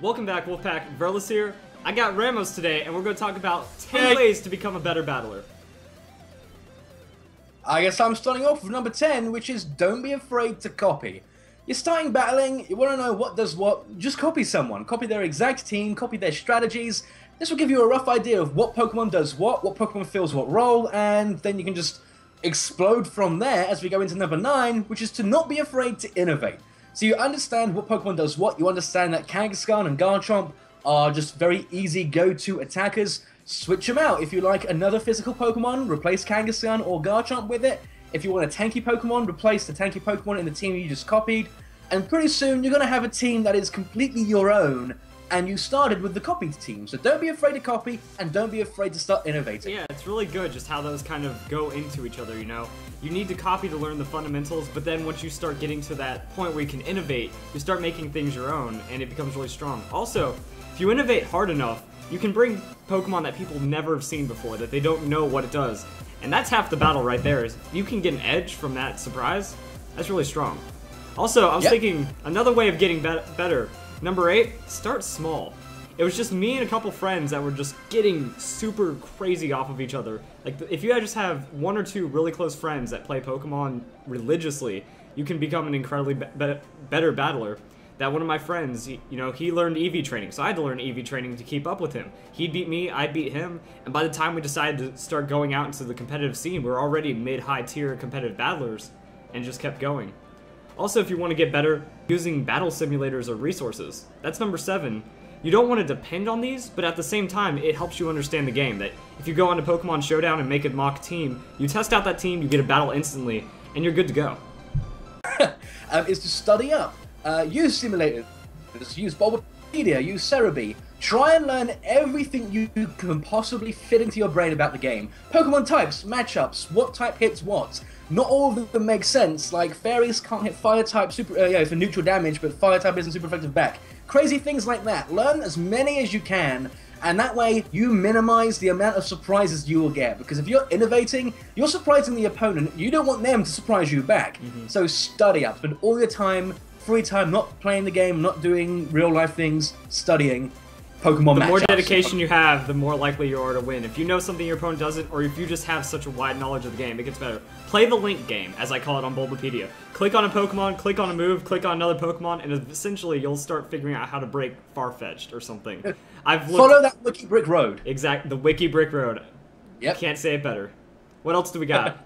Welcome back, Wolfpack. Verlis here. I got Ramos today, and we're going to talk about 10 ways to become a better battler. I guess I'm starting off with number 10, which is don't be afraid to copy. You're starting battling, you want to know what does what, just copy someone. Copy their exact team, copy their strategies. This will give you a rough idea of what Pokemon does what Pokemon fills what role, and then you can just explode from there as we go into number 9, which is to not be afraid to innovate. So you understand what Pokemon does what, you understand that Kangaskhan and Garchomp are just very easy go-to attackers. Switch them out. If you like another physical Pokemon, replace Kangaskhan or Garchomp with it. If you want a tanky Pokemon, replace the tanky Pokemon in the team you just copied. And pretty soon you're going to have a team that is completely your own, and you started with the copied team. So don't be afraid to copy, and don't be afraid to start innovating. Yeah, it's really good just how those kind of go into each other, you know? You need to copy to learn the fundamentals, but then once you start getting to that point where you can innovate, you start making things your own, and it becomes really strong. Also, if you innovate hard enough, you can bring Pokemon that people never have seen before, that they don't know what it does. And that's half the battle right there, is if you can get an edge from that surprise, that's really strong. Also, I was thinking, another way of getting better, number 8, start small. It was just me and a couple friends that were just getting super crazy off of each other. Like, if you just have 1 or 2 really close friends that play Pokemon religiously, you can become an incredibly better battler. That one of my friends, he learned EV training, so I had to learn EV training to keep up with him. He beat me, I beat him, and by the time we decided to start going out into the competitive scene, we were already mid-high tier competitive battlers, and just kept going. Also, if you want to get better, using battle simulators or resources. That's number 7. You don't want to depend on these, but at the same time, it helps you understand the game. That if you go onto Pokemon Showdown and make a mock team, you test out that team, you get a battle instantly, and you're good to go. Is to study up. Use simulators, use Bulbapedia, use Cerebi. Try and learn everything you can possibly fit into your brain about the game. Pokemon types, matchups, what type hits what. Not all of them make sense, like fairies can't hit fire type for neutral damage, but fire type isn't super effective back. Crazy things like that. Learn as many as you can, and that way you minimize the amount of surprises you will get. Because if you're innovating, you're surprising the opponent, you don't want them to surprise you back. So study up, spend all your time, free time, not playing the game, not doing real life things, studying Pokemon matchups. The more dedication you have, the more likely you are to win. If you know something your opponent doesn't, or if you just have such a wide knowledge of the game, it gets better. Play the link game, as I call it on Bulbapedia. Click on a Pokemon, click on a move, click on another Pokemon, and essentially you'll start figuring out how to break Farfetch'd or something. Follow that Wiki Brick Road. Exactly, the Wiki Brick Road. Yep. Can't say it better. What else do we got?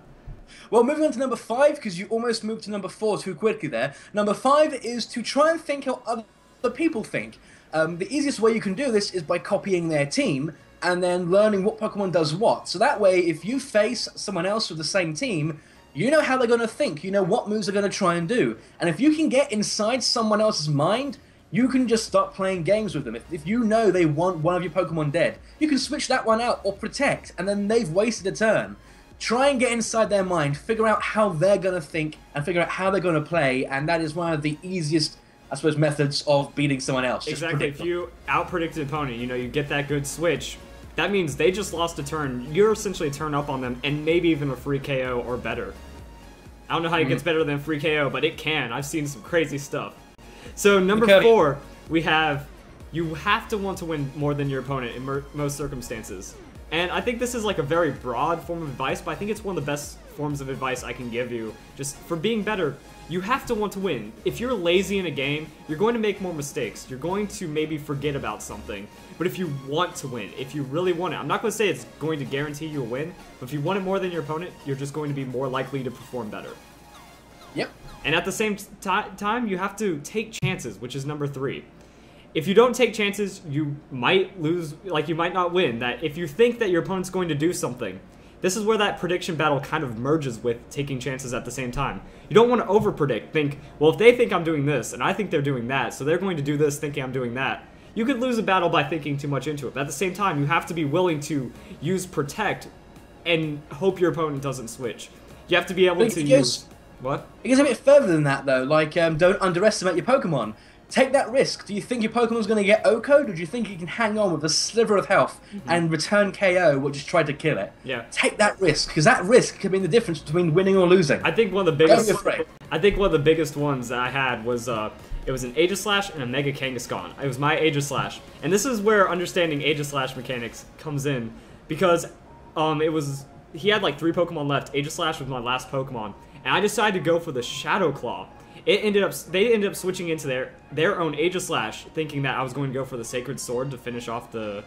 Well, moving on to number 5, because you almost moved to number 4 too quickly there. Number 5 is to try and think how other people think. The easiest way you can do this is by copying their team and then learning what Pokemon does what. So that way, if you face someone else with the same team, you know how they're going to think, you know what moves they're going to try and do. And if you can get inside someone else's mind, you can just start playing games with them. If you know they want one of your Pokemon dead, you can switch that one out or protect, and then they've wasted a turn. Try and get inside their mind, figure out how they're going to think, and figure out how they're going to play, and that is one of the easiest, I suppose, methods of beating someone else. Exactly. If you out-predict an opponent, you get that good switch, that means they just lost a turn. You're essentially a turn up on them, and maybe even a free KO or better. I don't know how it gets better than a free KO, but it can. I've seen some crazy stuff. So number 4, we have, you have to want to win more than your opponent in most circumstances. And I think this is like a very broad form of advice, but I think it's one of the best forms of advice I can give you. Just for being better, you have to want to win. If you're lazy in a game, you're going to make more mistakes. You're going to maybe forget about something. But if you want to win, if you really want it, I'm not going to say it's going to guarantee you a win, but if you want it more than your opponent, you're just going to be more likely to perform better. Yep. And at the same time, you have to take chances, which is number 3. If you don't take chances, you might lose, like you might not win. That if you think that your opponent's going to do something, this is where that prediction battle kind of merges with taking chances at the same time. You don't want to over-predict. Think, well, if they think I'm doing this, and I think they're doing that, so they're going to do this thinking I'm doing that. You could lose a battle by thinking too much into it. But at the same time, you have to be willing to use Protect and hope your opponent doesn't switch. You have to be able to use... What? It goes a bit further than that, though. Like, don't underestimate your Pokemon. Take that risk. Do you think your Pokemon's going to get OHKO'd, or do you think you can hang on with a sliver of health and return KO or just try to kill it? Yeah. Take that risk, because that risk could be the difference between winning or losing. I think one of the biggest... I think one of the biggest ones that I had was It was an Aegislash and a Mega Kangaskhan. It was my Aegislash. And this is where understanding Aegislash mechanics comes in, because he had like 3 Pokemon left. Aegislash was my last Pokemon, and I decided to go for the Shadow Claw. They ended up switching into their own Aegislash, thinking that I was going to go for the Sacred Sword to finish off the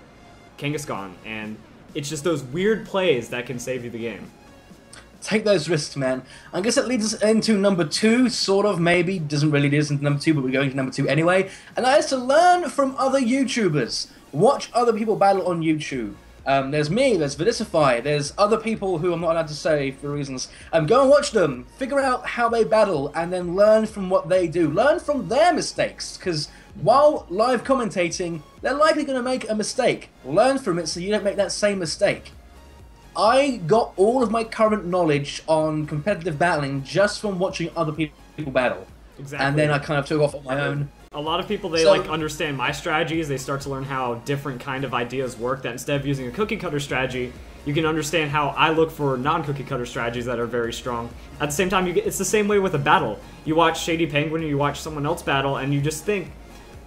Kangaskhan, and it's just those weird plays that can save you the game. Take those risks, man. I guess it leads us into number 2, sort of, maybe. Doesn't really lead us into number 2, but we're going to number 2 anyway. And that is to learn from other YouTubers. Watch other people battle on YouTube. There's me, there's Vidicify, there's other people who I'm not allowed to say for reasons. Go and watch them, figure out how they battle, and then learn from what they do. Learn from their mistakes, because while live commentating, they're likely going to make a mistake. Learn from it so you don't make that same mistake. I got all of my current knowledge on competitive battling just from watching other people battle. Exactly. And then I kind of took off on my own. A lot of people, they like understand my strategies, they start to learn how different kind of ideas work, that instead of using a cookie cutter strategy, you can understand how I look for non-cookie cutter strategies that are very strong. At the same time, it's the same way with a battle. You watch Shady Penguin, or you watch someone else battle, and you just think,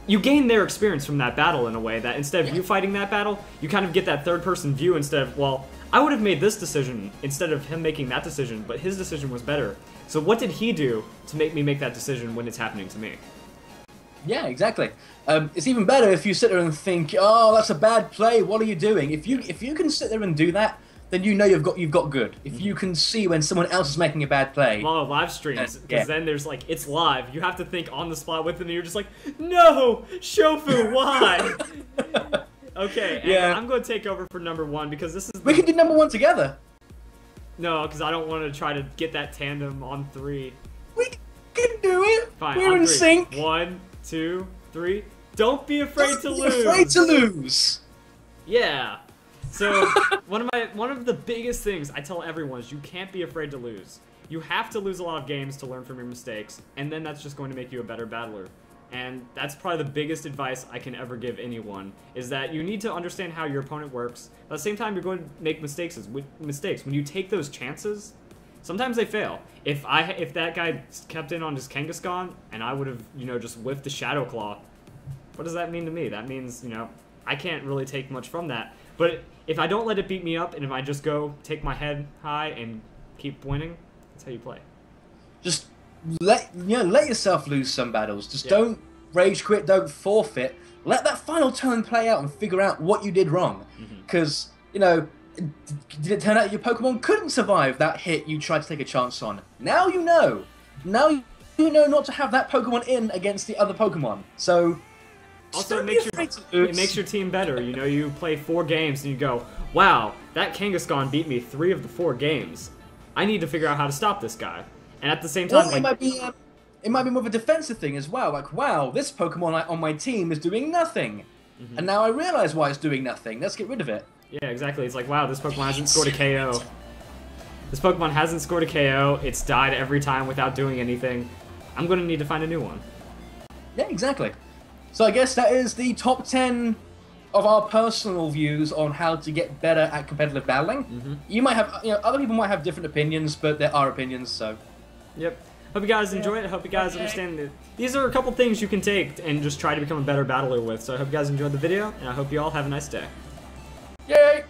you gain their experience from that battle in a way that instead of you fighting that battle, you kind of get that third-person view instead of, well, I would have made this decision instead of him making that decision, but his decision was better. So what did he do to make me make that decision when it's happening to me? Yeah, exactly. It's even better if you sit there and think, "Oh, that's a bad play. What are you doing?" If you can sit there and do that, then you know you've got good. If you can see when someone else is making a bad play. Well, live streams, because then there's like, it's live. You have to think on the spot with them, and you're just like, no, Shofu, why? Okay, and I'm going to take over for number 1 because this is. We can do number 1 together. No, because I don't want to try to get that tandem on 3. We can do it. Fine, we're in 3. sync. 1, 2, 3. Don't be afraid to lose. Don't be afraid to lose. Yeah. So one of the biggest things I tell everyone is you can't be afraid to lose. You have to lose a lot of games to learn from your mistakes, and then that's just going to make you a better battler. And that's probably the biggest advice I can ever give anyone, is that you need to understand how your opponent works. But at the same time, you're going to make mistakes. When you take those chances, sometimes they fail. If that guy kept in on his Kangaskhan, and I would have, just whiffed the Shadow Claw, what does that mean to me? That means, I can't really take much from that. But if I don't let it beat me up, and if I just go take my head high and keep winning, that's how you play. Just let yourself lose some battles. Just don't rage quit, don't forfeit. Let that final turn play out and figure out what you did wrong. Because, did it turn out your Pokemon couldn't survive that hit you tried to take a chance on? Now you know. Now you know not to have that Pokemon in against the other Pokemon. So, also, it makes your team better. You play 4 games and you go, wow, that Kangaskhan beat me 3 of the 4 games. I need to figure out how to stop this guy. And at the same time, it might be more of a defensive thing as well. Like, wow, this Pokemon on my team is doing nothing, and now I realize why it's doing nothing. Let's get rid of it. Yeah, exactly. It's like, wow, this Pokemon hasn't scored a KO. This Pokemon hasn't scored a KO. It's died every time without doing anything. I'm going to need to find a new one. Yeah, exactly. So I guess that is the top 10 of our personal views on how to get better at competitive battling. You might have, other people might have different opinions, but there are opinions, so. Yep. Hope you guys enjoy it. I hope you guys understand that these are a couple things you can take and just try to become a better battler with. So I hope you guys enjoyed the video, and I hope you all have a nice day. Yay!